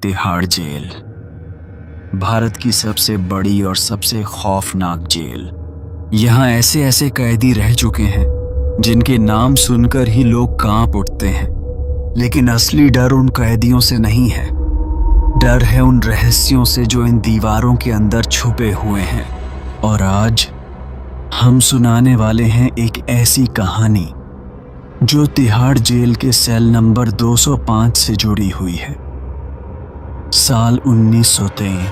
Tihar jail Bharat की सबसे बड़ी और सबसे खौफनाक जेल। यहाँ ऐसे ऐसे कैदी रह चुके हैं जिनके नाम सुनकर ही लोग कांप उठते हैं, लेकिन असली डर उन कैदियों से नहीं है। डर है उन रहस्यों से जो इन दीवारों के अंदर छुपे हुए हैं। और आज हम सुनाने वाले हैं एक ऐसी कहानी जो तिहाड़ जेल के सेल नंबर 205 से जुड़ी हुई है। साल 1923।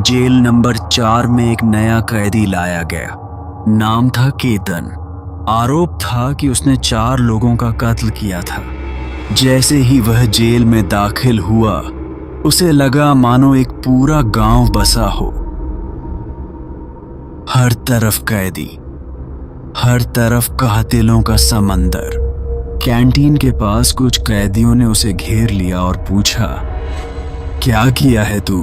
जेल नंबर 4 में एक नया कैदी लाया गया। नाम था केतन। आरोप था कि उसने 4 लोगों का कत्ल किया था। जैसे ही वह जेल में दाखिल हुआ, उसे लगा मानो एक पूरा गांव बसा हो। हर तरफ कैदी, हर तरफ कातिलों का समंदर। कैंटीन के पास कुछ कैदियों ने उसे घेर लिया और पूछा, क्या किया है तू?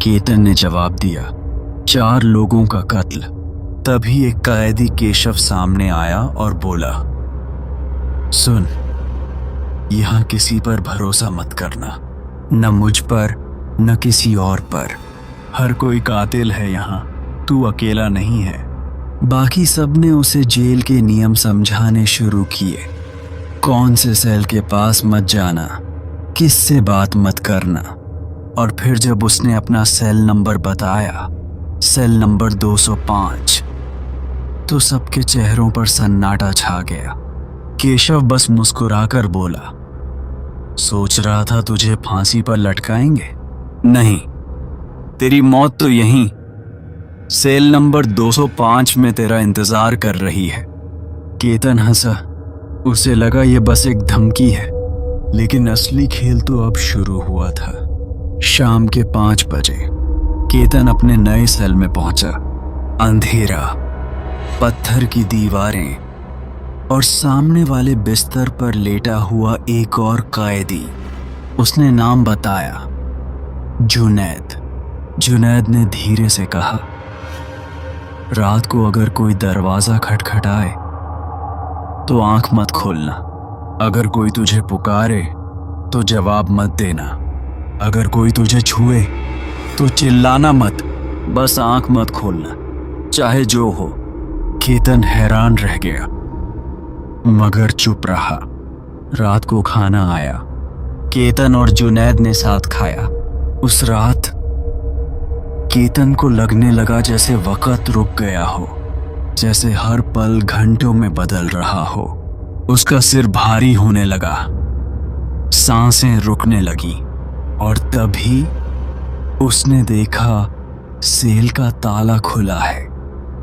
केतन ने जवाब दिया, 4 लोगों का कत्ल। तभी एक कैदी केशव सामने आया और बोला, सुन, यहां किसी पर भरोसा मत करना, न मुझ पर न किसी और पर। हर कोई कातिल है यहाँ, तू अकेला नहीं है। बाकी सबने उसे जेल के नियम समझाने शुरू किए। कौन से सेल के पास मत जाना, किससे बात मत करना। और फिर जब उसने अपना सेल नंबर बताया, सेल नंबर 205, तो सबके चेहरों पर सन्नाटा छा गया। केशव बस मुस्कुराकर बोला, सोच रहा था तुझे फांसी पर लटकाएंगे? नहीं, तेरी मौत तो यहीं सेल नंबर 205 में तेरा इंतजार कर रही है। केतन हंसा। उसे लगा ये बस एक धमकी है, लेकिन असली खेल तो अब शुरू हुआ था। शाम के 5 बजे केतन अपने नए सेल में पहुंचा। अंधेरा, पत्थर की दीवारें और सामने वाले बिस्तर पर लेटा हुआ एक और कैदी। उसने नाम बताया, जुनैद। जुनैद ने धीरे से कहा, रात को अगर कोई दरवाजा खटखटाए तो आंख मत खोलना। अगर कोई तुझे पुकारे तो जवाब मत देना। अगर कोई तुझे छुए तो चिल्लाना मत, बस आंख मत खोलना, चाहे जो हो। केतन हैरान रह गया, मगर चुप रहा। रात को खाना आया। केतन और जुनैद ने साथ खाया। उस रात केतन को लगने लगा जैसे वक्त रुक गया हो, जैसे हर पल घंटों में बदल रहा हो। उसका सिर भारी होने लगा, सांसें रुकने लगी, और तभी उसने देखा सेल का ताला खुला है।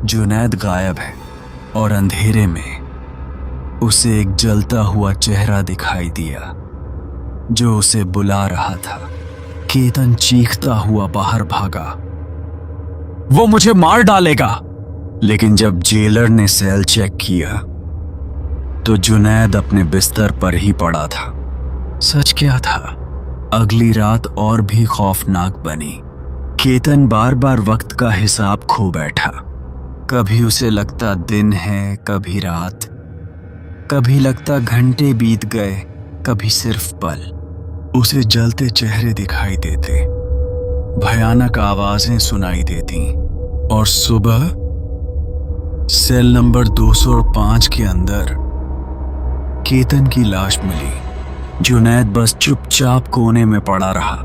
जुनैद गायब है और अंधेरे में उसे एक जलता हुआ चेहरा दिखाई दिया जो उसे बुला रहा था। केतन चीखता हुआ बाहर भागा, वो मुझे मार डालेगा। लेकिन जब जेलर ने सेल चेक किया तो जुनैद अपने बिस्तर पर ही पड़ा था। सच क्या था? अगली रात और भी खौफनाक बनी। केतन बार बार वक्त का हिसाब खो बैठा। कभी उसे लगता दिन है, कभी रात, कभी लगता घंटे बीत गए, कभी सिर्फ पल। उसे जलते चेहरे दिखाई देते, भयानक आवाजें सुनाई देती, और सुबह सेल नंबर 205 के अंदर केतन की लाश मिली। जुनैद बस चुपचाप कोने में पड़ा रहा,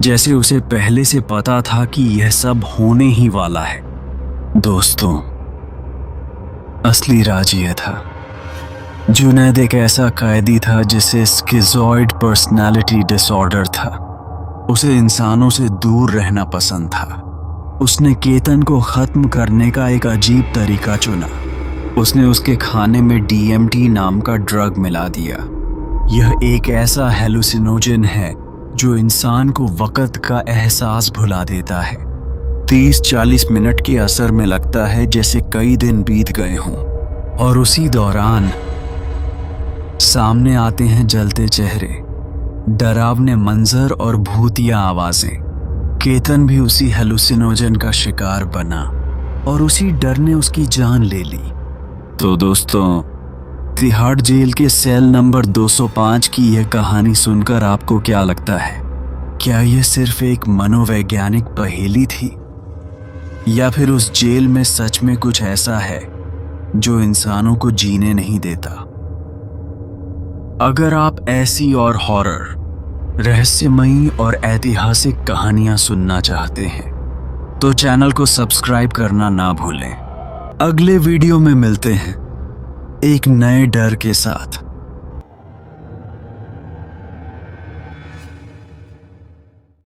जैसे उसे पहले से पता था कि यह सब होने ही वाला है। दोस्तों, असली राज यह था, जुनैद एक ऐसा कैदी था जिसे स्किज़ॉइड पर्सनालिटी डिसऑर्डर था। उसे इंसानों से दूर रहना पसंद था। उसने केतन को खत्म करने का एक अजीब तरीका चुना। उसने उसके खाने में DMT नाम का ड्रग मिला दिया। यह एक ऐसा हेलुसिनोजन है जो इंसान को वक्त का एहसास भुला देता है। 30-40 मिनट के असर में लगता है जैसे कई दिन बीत गए हों, और उसी दौरान सामने आते हैं जलते चेहरे, डरावने मंजर और भूतिया आवाजें। केतन भी उसी हेलुसिनोजन का शिकार बना, और उसी डर ने उसकी जान ले ली। तो दोस्तों, तिहाड़ जेल के सेल नंबर 205 की यह कहानी सुनकर आपको क्या लगता है? क्या यह सिर्फ एक मनोवैज्ञानिक पहेली थी, या फिर उस जेल में सच में कुछ ऐसा है जो इंसानों को जीने नहीं देता? अगर आप ऐसी और हॉरर, रहस्यमयी और ऐतिहासिक कहानियां सुनना चाहते हैं तो चैनल को सब्सक्राइब करना ना भूलें। अगले वीडियो में मिलते हैं एक नए डर के साथ।